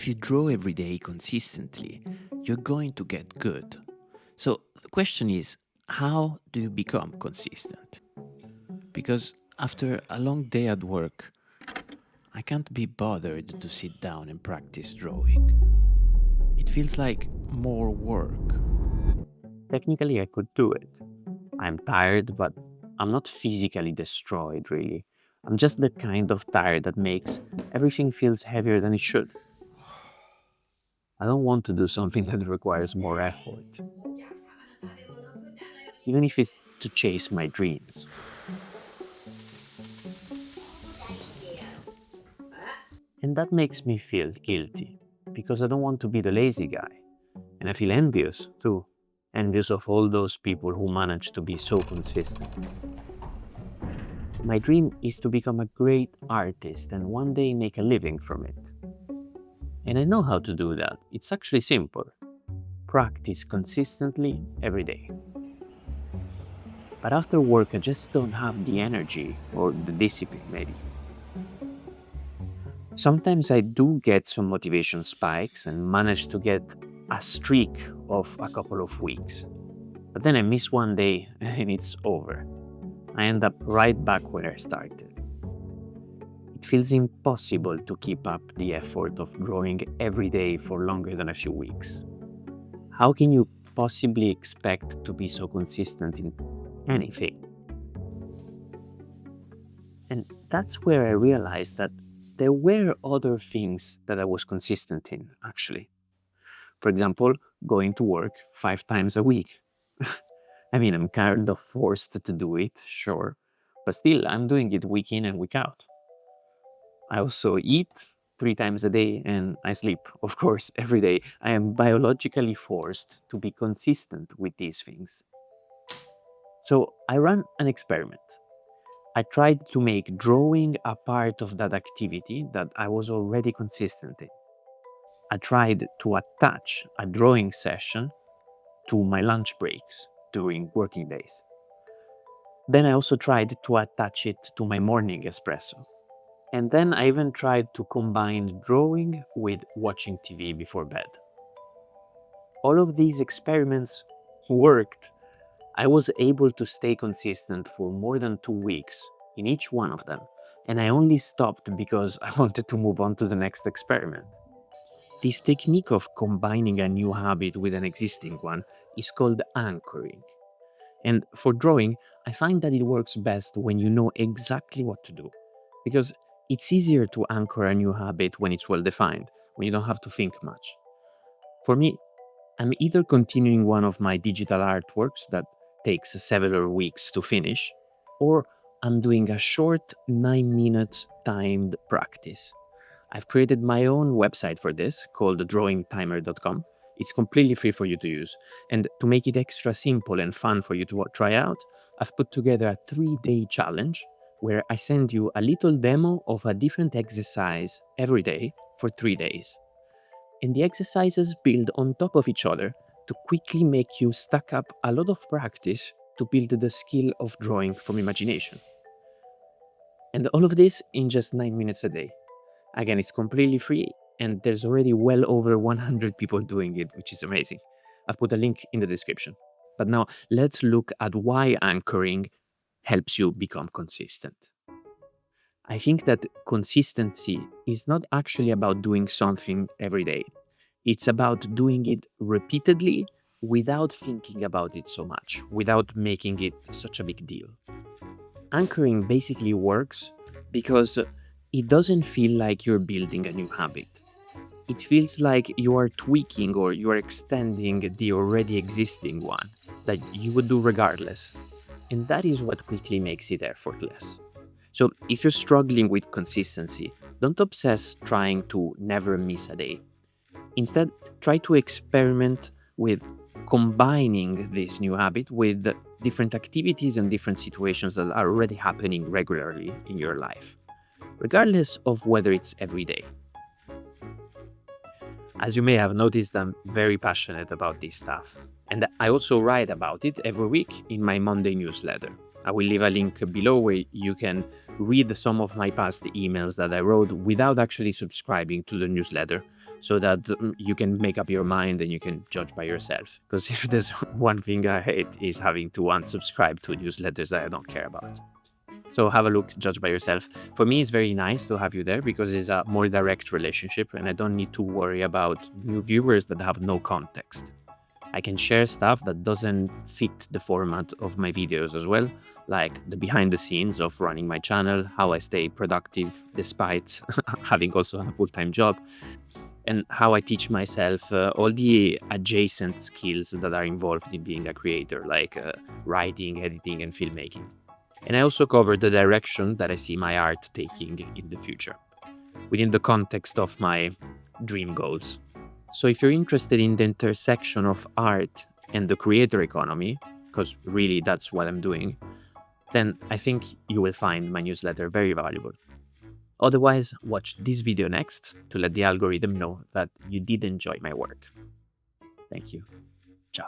if you draw every day consistently, you're going to get good. So the question is, how do you become consistent? Because after a long day at work, I can't be bothered to sit down and practice drawing. It feels like more work. Technically, I could do it. I'm tired, but I'm not physically destroyed, really. I'm just the kind of tired that makes everything feels heavier than it should. I don't want to do something that requires more effort, even if it's to chase my dreams. And that makes me feel guilty because I don't want to be the lazy guy. And I feel envious too. Envious of all those people who manage to be so consistent. My dream is to become a great artist and one day make a living from it. And I know how to do that. It's actually simple. Practice consistently every day. But after work, I just don't have the energy or the discipline, maybe. Sometimes I do get some motivation spikes and manage to get a streak of a couple of weeks. But then I miss one day and it's over. I end up right back where I started. It feels impossible to keep up the effort of growing every day for longer than a few weeks. How can you possibly expect to be so consistent in anything? And that's where I realized that there were other things that I was consistent in, actually. For example, going to work 5 times a week. I mean, I'm kind of forced to do it, sure, but still, I'm doing it week in and week out. I also eat 3 times a day and I sleep, of course, every day. I am biologically forced to be consistent with these things. So I ran an experiment. I tried to make drawing a part of that activity that I was already consistent in. I tried to attach a drawing session to my lunch breaks during working days. Then I also tried to attach it to my morning espresso. And then I even tried to combine drawing with watching TV before bed. All of these experiments worked. I was able to stay consistent for more than 2 weeks in each one of them. And I only stopped because I wanted to move on to the next experiment. This technique of combining a new habit with an existing one is called anchoring. And for drawing, I find that it works best when you know exactly what to do. Because it's easier to anchor a new habit when it's well defined, when you don't have to think much. For me, I'm either continuing one of my digital artworks that takes several weeks to finish, or I'm doing a short 9 minutes timed practice. I've created my own website for this called drawingtimer.com. It's completely free for you to use. And to make it extra simple and fun for you to try out, I've put together a 3 day challenge where I send you a little demo of a different exercise every day for 3 days. And the exercises build on top of each other to quickly make you stack up a lot of practice to build the skill of drawing from imagination. And all of this in just 9 minutes a day. Again, it's completely free and there's already well over 100 people doing it, which is amazing. I've put a link in the description. But now let's look at why anchoring helps you become consistent. I think that consistency is not actually about doing something every day. It's about doing it repeatedly without thinking about it so much, without making it such a big deal. Anchoring basically works because it doesn't feel like you're building a new habit. It feels like you are tweaking or you are extending the already existing one that you would do regardless. And that is what quickly makes it effortless. So if you're struggling with consistency, don't obsess trying to never miss a day. Instead, try to experiment with combining this new habit with different activities and different situations that are already happening regularly in your life, regardless of whether it's every day. As you may have noticed, I'm very passionate about this stuff. And I also write about it every week in my Monday newsletter. I will leave a link below where you can read some of my past emails that I wrote without actually subscribing to the newsletter. so that you can make up your mind and you can judge by yourself. Because if there's one thing I hate is having to unsubscribe to newsletters that I don't care about. So have a look, judge by yourself. For me, it's very nice to have you there because it's a more direct relationship and I don't need to worry about new viewers that have no context. I can share stuff that doesn't fit the format of my videos as well, like the behind the scenes of running my channel, how I stay productive despite having also a full-time job, and how I teach myself all the adjacent skills that are involved in being a creator, like writing, editing, and filmmaking. And I also cover the direction that I see my art taking in the future, within the context of my dream goals. So if you're interested in the intersection of art and the creator economy, because really that's what I'm doing, then I think you will find my newsletter very valuable. Otherwise, watch this video next to let the algorithm know that you did enjoy my work. Thank you. Ciao.